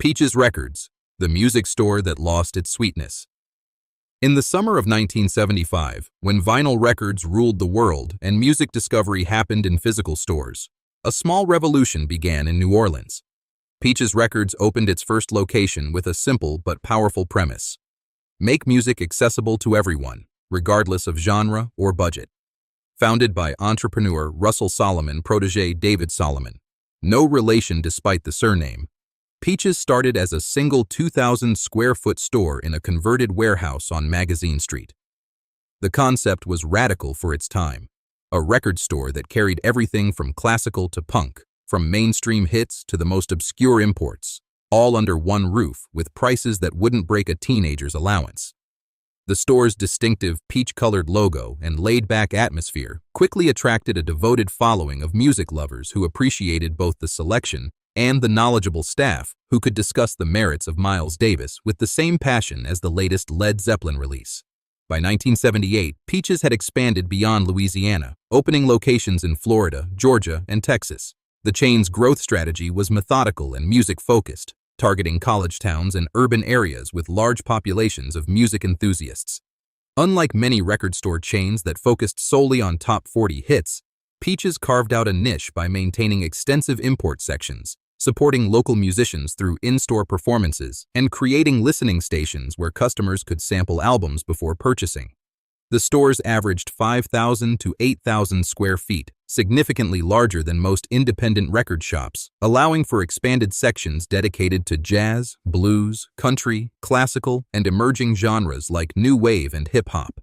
Peaches Records, the music store that lost its sweetness. In the summer of 1975, when vinyl records ruled the world and music discovery happened in physical stores, a small revolution began in New Orleans. Peaches Records opened its first location with a simple but powerful premise: make music accessible to everyone, regardless of genre or budget. Founded by entrepreneur Russell Solomon, protege David Solomon, no relation despite the surname, Peaches started as a single 2,000-square-foot store in a converted warehouse on Magazine Street. The concept was radical for its time, a record store that carried everything from classical to punk, from mainstream hits to the most obscure imports, all under one roof with prices that wouldn't break a teenager's allowance. The store's distinctive peach-colored logo and laid-back atmosphere quickly attracted a devoted following of music lovers who appreciated both the selection and the knowledgeable staff who could discuss the merits of Miles Davis with the same passion as the latest Led Zeppelin release. By 1978, Peaches had expanded beyond Louisiana, opening locations in Florida, Georgia, and Texas. The chain's growth strategy was methodical and music-focused, targeting college towns and urban areas with large populations of music enthusiasts. Unlike many record store chains that focused solely on top 40 hits, Peaches carved out a niche by maintaining extensive import sections, supporting local musicians through in-store performances, and creating listening stations where customers could sample albums before purchasing. The stores averaged 5,000 to 8,000 square feet, significantly larger than most independent record shops, allowing for expanded sections dedicated to jazz, blues, country, classical, and emerging genres like new wave and hip-hop.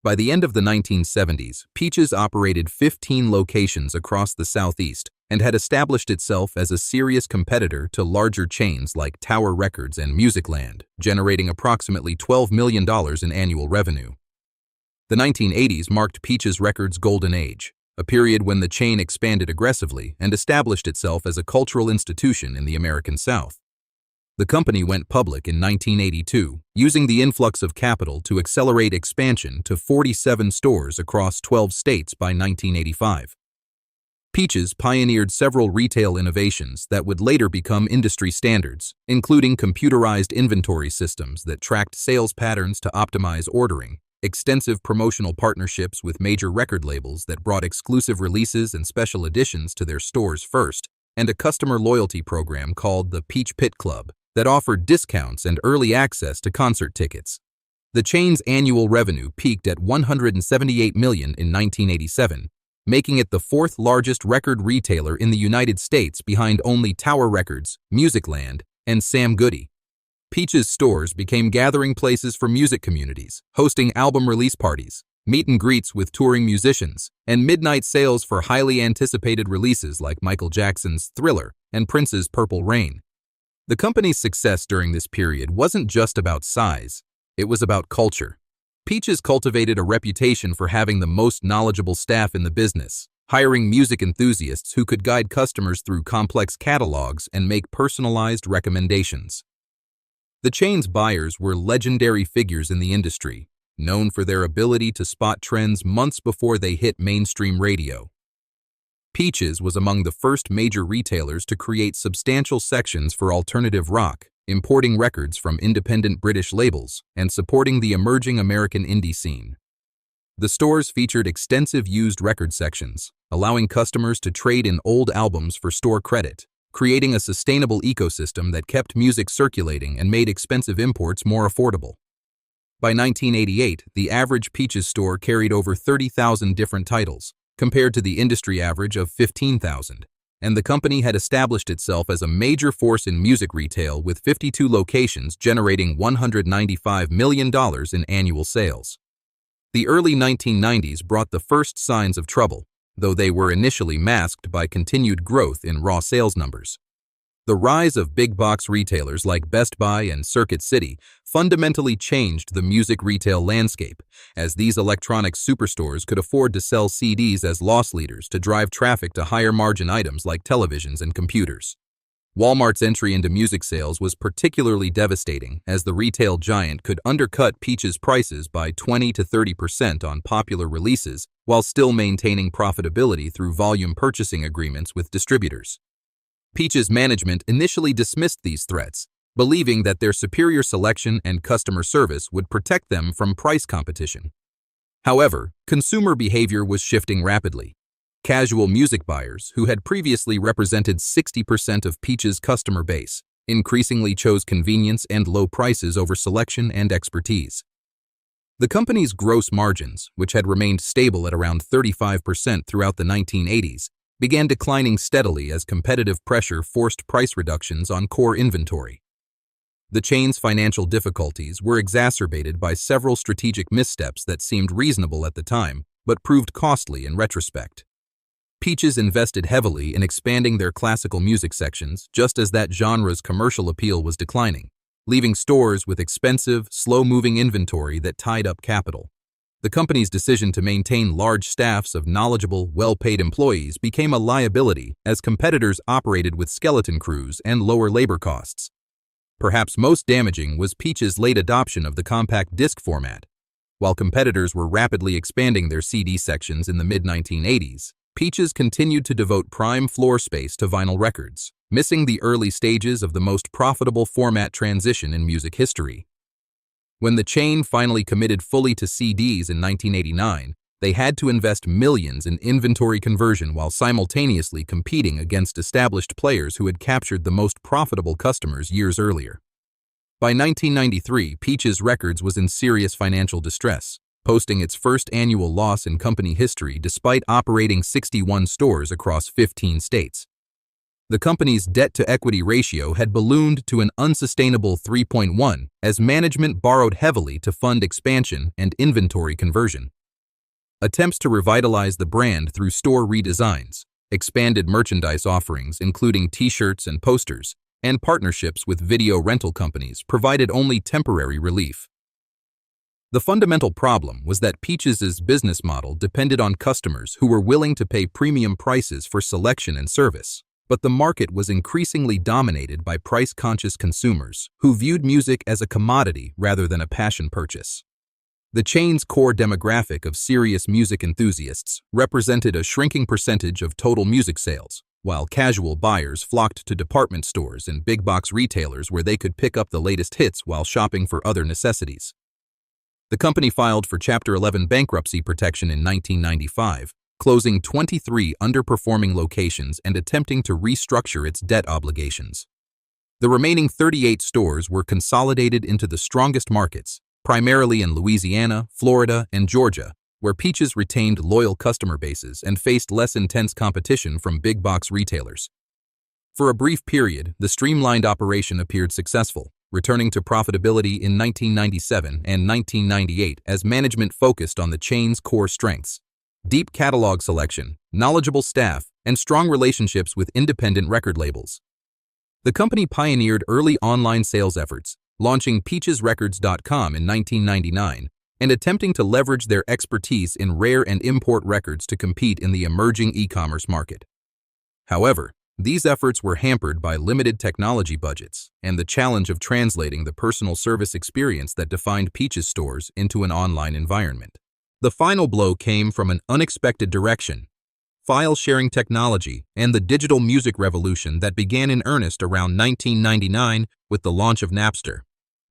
By the end of the 1970s, Peaches operated 15 locations across the Southeast and had established itself as a serious competitor to larger chains like Tower Records and Musicland, generating approximately $12 million in annual revenue. The 1980s marked Peaches Records' golden age, a period when the chain expanded aggressively and established itself as a cultural institution in the American South. The company went public in 1982, using the influx of capital to accelerate expansion to 47 stores across 12 states by 1985. Peaches pioneered several retail innovations that would later become industry standards, including computerized inventory systems that tracked sales patterns to optimize ordering, extensive promotional partnerships with major record labels that brought exclusive releases and special editions to their stores first, and a customer loyalty program called the Peach Pit Club that offered discounts and early access to concert tickets. The chain's annual revenue peaked at $178 million in 1987, making it the fourth largest record retailer in the United States behind only Tower Records, Musicland, and Sam Goody. Peaches stores became gathering places for music communities, hosting album release parties, meet and greets with touring musicians, and midnight sales for highly anticipated releases like Michael Jackson's Thriller and Prince's Purple Rain. The company's success during this period wasn't just about size, it was about culture. Peaches cultivated a reputation for having the most knowledgeable staff in the business, hiring music enthusiasts who could guide customers through complex catalogs and make personalized recommendations. The chain's buyers were legendary figures in the industry, known for their ability to spot trends months before they hit mainstream radio. Peaches was among the first major retailers to create substantial sections for alternative rock, importing records from independent British labels and supporting the emerging American indie scene. The stores featured extensive used record sections, allowing customers to trade in old albums for store credit, creating a sustainable ecosystem that kept music circulating and made expensive imports more affordable. By 1988, the average Peaches store carried over 30,000 different titles, compared to the industry average of 15,000, and the company had established itself as a major force in music retail with 52 locations generating $195 million in annual sales. The early 1990s brought the first signs of trouble, though they were initially masked by continued growth in raw sales numbers. The rise of big-box retailers like Best Buy and Circuit City fundamentally changed the music retail landscape, as these electronic superstores could afford to sell CDs as loss leaders to drive traffic to higher-margin items like televisions and computers. Walmart's entry into music sales was particularly devastating, as the retail giant could undercut Peaches' prices by 20 to 30% on popular releases while still maintaining profitability through volume purchasing agreements with distributors. Peach's management initially dismissed these threats, believing that their superior selection and customer service would protect them from price competition. However, consumer behavior was shifting rapidly. Casual music buyers, who had previously represented 60% of Peach's customer base, increasingly chose convenience and low prices over selection and expertise. The company's gross margins, which had remained stable at around 35% throughout the 1980s, began declining steadily as competitive pressure forced price reductions on core inventory. The chain's financial difficulties were exacerbated by several strategic missteps that seemed reasonable at the time, but proved costly in retrospect. Peach's invested heavily in expanding their classical music sections just as that genre's commercial appeal was declining, leaving stores with expensive, slow-moving inventory that tied up capital. The company's decision to maintain large staffs of knowledgeable, well-paid employees became a liability as competitors operated with skeleton crews and lower labor costs. Perhaps most damaging was Peach's late adoption of the compact disc format. While competitors were rapidly expanding their CD sections in the mid-1980s, Peach's continued to devote prime floor space to vinyl records, missing the early stages of the most profitable format transition in music history. When the chain finally committed fully to CDs in 1989, they had to invest millions in inventory conversion while simultaneously competing against established players who had captured the most profitable customers years earlier. By 1993, Peach's Records was in serious financial distress, posting its first annual loss in company history despite operating 61 stores across 15 states. The company's debt-to-equity ratio had ballooned to an unsustainable 3.1 as management borrowed heavily to fund expansion and inventory conversion. Attempts to revitalize the brand through store redesigns, expanded merchandise offerings including t-shirts and posters, and partnerships with video rental companies provided only temporary relief. The fundamental problem was that Peach's business model depended on customers who were willing to pay premium prices for selection and service, but the market was increasingly dominated by price-conscious consumers who viewed music as a commodity rather than a passion purchase. The chain's core demographic of serious music enthusiasts represented a shrinking percentage of total music sales, while casual buyers flocked to department stores and big-box retailers where they could pick up the latest hits while shopping for other necessities. The company filed for Chapter 11 bankruptcy protection in 1995, closing 23 underperforming locations and attempting to restructure its debt obligations. The remaining 38 stores were consolidated into the strongest markets, primarily in Louisiana, Florida, and Georgia, where Peach's retained loyal customer bases and faced less intense competition from big-box retailers. For a brief period, the streamlined operation appeared successful, returning to profitability in 1997 and 1998 as management focused on the chain's core strengths: deep catalog selection, knowledgeable staff, and strong relationships with independent record labels. The company pioneered early online sales efforts, launching peachesrecords.com in 1999 and attempting to leverage their expertise in rare and import records to compete in the emerging e-commerce market. However, these efforts were hampered by limited technology budgets and the challenge of translating the personal service experience that defined Peach's stores into an online environment. The final blow came from an unexpected direction: file-sharing technology and the digital music revolution that began in earnest around 1999 with the launch of Napster.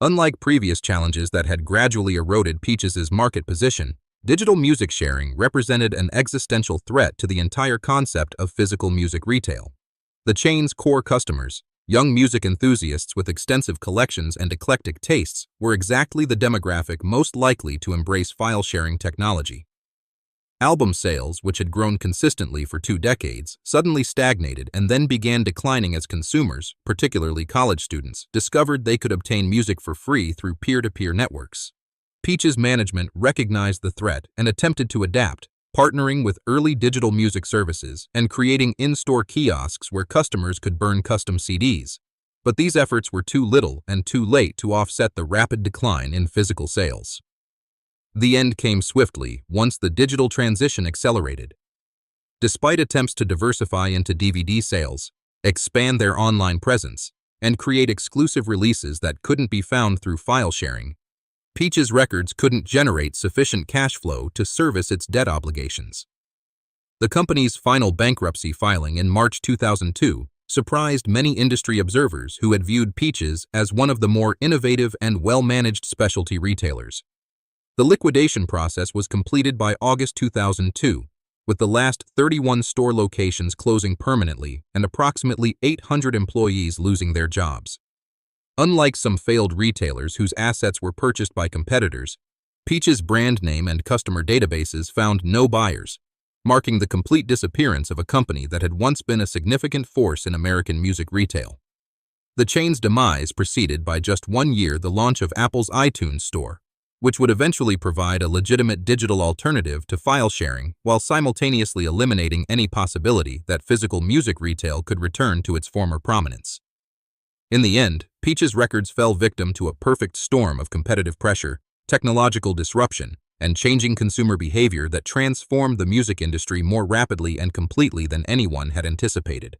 Unlike previous challenges that had gradually eroded Peach's market position, digital music sharing represented an existential threat to the entire concept of physical music retail. The chain's core customers, young music enthusiasts with extensive collections and eclectic tastes, were exactly the demographic most likely to embrace file-sharing technology. Album sales, which had grown consistently for 2 decades, suddenly stagnated and then began declining as consumers, particularly college students, discovered they could obtain music for free through peer-to-peer networks. Peach's management recognized the threat and attempted to adapt, partnering with early digital music services and creating in-store kiosks where customers could burn custom CDs. But these efforts were too little and too late to offset the rapid decline in physical sales. The end came swiftly once the digital transition accelerated. Despite attempts to diversify into DVD sales, expand their online presence, and create exclusive releases that couldn't be found through file sharing, Peach's Records couldn't generate sufficient cash flow to service its debt obligations. The company's final bankruptcy filing in March 2002 surprised many industry observers who had viewed Peaches as one of the more innovative and well-managed specialty retailers. The liquidation process was completed by August 2002, with the last 31 store locations closing permanently and approximately 800 employees losing their jobs. Unlike some failed retailers whose assets were purchased by competitors, Peach's brand name and customer databases found no buyers, marking the complete disappearance of a company that had once been a significant force in American music retail. The chain's demise preceded by just 1 year the launch of Apple's iTunes Store, which would eventually provide a legitimate digital alternative to file sharing while simultaneously eliminating any possibility that physical music retail could return to its former prominence. In the end, Peach's Records fell victim to a perfect storm of competitive pressure, technological disruption, and changing consumer behavior that transformed the music industry more rapidly and completely than anyone had anticipated.